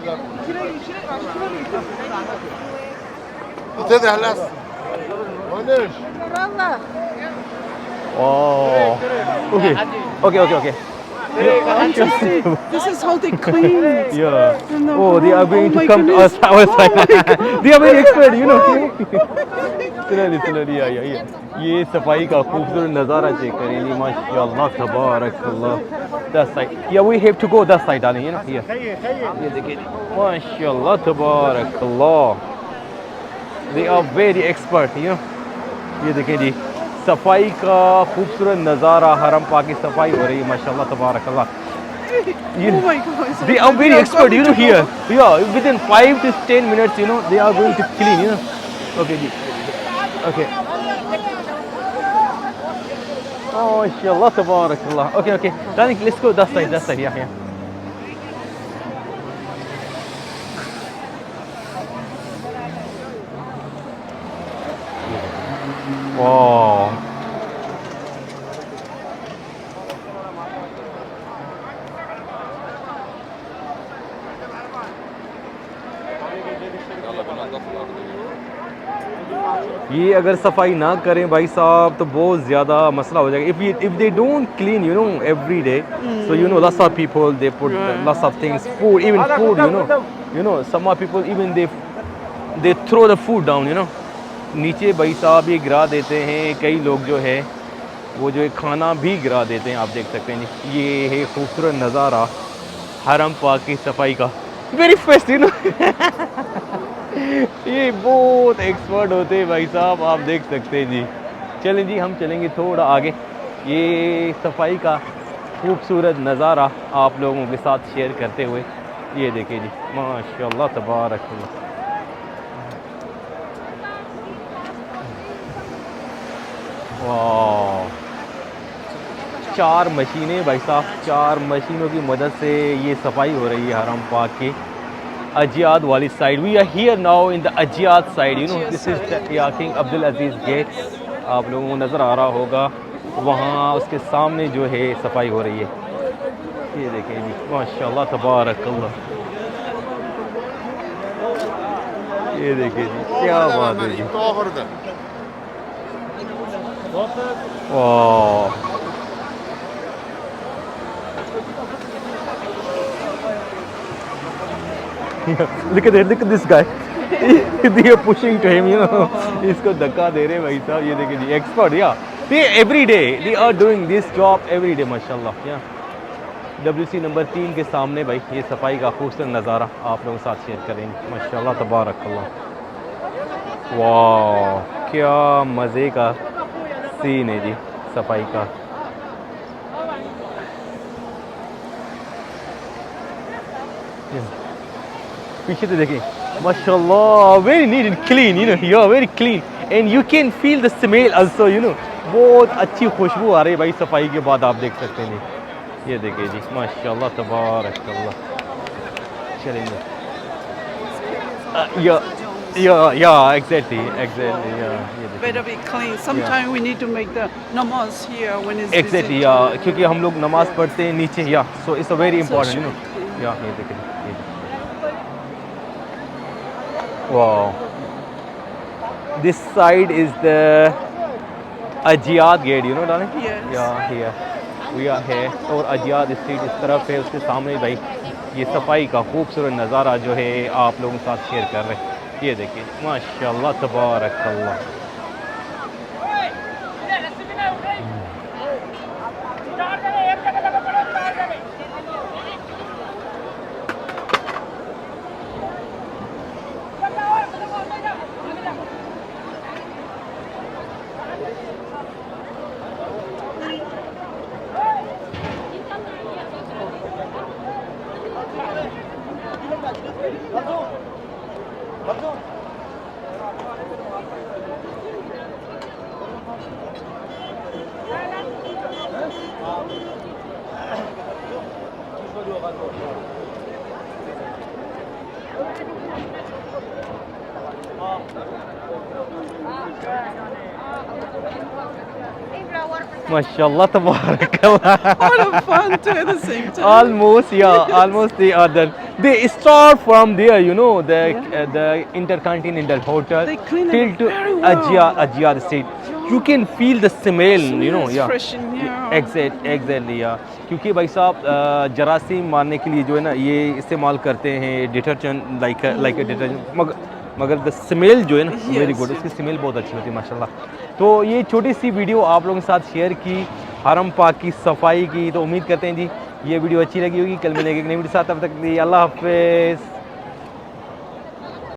Oh. Okay. Okay. Okay. Okay. Interesting. This is how they clean. Yeah. No, Oh, they are going oh to my come to goodness. us our side. Oh my God. They are very expert, you know. Slowly, yeah. ये सफाई का खूबसूरत नज़ारा check करेंगे माशाल्लाह तबारकल्लाह. That side. Yeah, we have to go that side, darling. You know. Yeah. ये देखिए माशाल्लाह तबारकल्लाह. They are very expert, you know. ये देखिए जी सफाई का खूबसूरत नज़ारा हरम पाक की सफाई हो रही है माशाल्लाह तबारकल्लाह. Oh my God. They are very expert, you know, here. Yeah, within 5 to 10 minutes, you know, they are going to clean, you know. Okay, ji. Okay. Oh, mashallah, tabarakallah. Okay. Darling, let's go that side, yeah. Wow. ये अगर सफाई ना करें भाई साहब तो बहुत ज़्यादा मसला हो जाएगा. If they don't clean, you know, every day, so you know, lots of people they put lots of things, food, you know, some of people even they throw the food down, you know. नीचे भाई साहब ये गिरा देते हैं कई लोग जो है वो जो है खाना भी गिरा देते हैं. आप देख सकते हैं जी ये है खूबसूरत नज़ारा हरम पाक की सफाई का. Very fest, you know. ये बहुत एक्सपर्ट होते हैं भाई साहब, आप देख सकते हैं जी. चलें जी हम चलेंगे थोड़ा आगे. ये सफाई का खूबसूरत नज़ारा आप लोगों के साथ शेयर करते हुए ये देखिए जी माशाल्लाह तबारकल्लाह. वाह 4 मशीनें भाई साहब, 4 मशीनों की मदद से ये सफाई हो रही है हरम पाक की अजियाद वाली side. We are here now in the Ajyad side, you know. This is King Abdul Aziz gate. आप लोगों को नज़र आ रहा होगा वहाँ उसके सामने जो है सफाई हो रही है. ये देखें जी माशाल्लाह तबारकल्लाह. ये देखें जी क्या बात है जी. वाह look at this guy. They are pushing to him, you know. इसको धक्का दे रहे भाई साहब. ये देखिए जी एक्सपर्ट. या every day they are doing this job every day माशाल्लाह. या WC नंबर 3 के सामने भाई ये सफाई का खूबसूरत नज़ारा आप लोगों के साथ शेयर करेंगे माशाल्लाह तबारकल्लाह. वाह क्या मज़े का सीन है जी सफाई का. पीछे तो देखिए माशाल्लाह very neat and clean, you know. या very clean and you can feel the smell also, you know. बहुत अच्छी खुशबू आ रही है भाई सफाई के बाद, आप देख सकते हैं. ये देखिए जी माशाल्लाह तबारकल्लाह. चलेंगे या एग्जैक्टली या. Better be clean. Sometimes we need to make the namaz here when it's exactly busy. या क्योंकि हम लोग नमाज पढ़ते हैं नीचे. या so it's a very important, you know. या ये देखिए ये. Wow. This side is the Ajiyad gate, you know, darling? Yes. Yeah, here. We are here. और अजियाद स्ट्रीट इस तरफ है, उसके सामने भाई ये सफाई का खूबसूरत नज़ारा जो है आप लोगों के साथ शेयर कर रहे हैं. ये देखिए माशाल्लाह तबारकल्लाह. Mashallah, tabarakallah. All of fun too at the same time. Almost, yeah, almost they are done. they start from there, you know, the Intercontinental Hotel They clean it till to very well. Ajiyar Street. You can feel the smell, you know, It's yeah. fresh in here. Exactly, yeah. क्योंकि भाई साहब जरासीम मारने के लिए जो है ना ये इस्तेमाल करते हैं डिटर्जेंट लाइक अ डिटर्जेंट, मगर द स्मेल जो है ना वेरी Yes. गुड, उसकी स्मेल बहुत अच्छी होती है माशाल्लाह। तो ये छोटी सी वीडियो आप लोगों के साथ शेयर की हरम पाक की सफाई की, तो उम्मीद करते हैं जी ये वीडियो अच्छी लगी होगी। कल मिलेंगे एक नई वीडियो साथ, तब तक के लिए अल्लाह हाफिज़।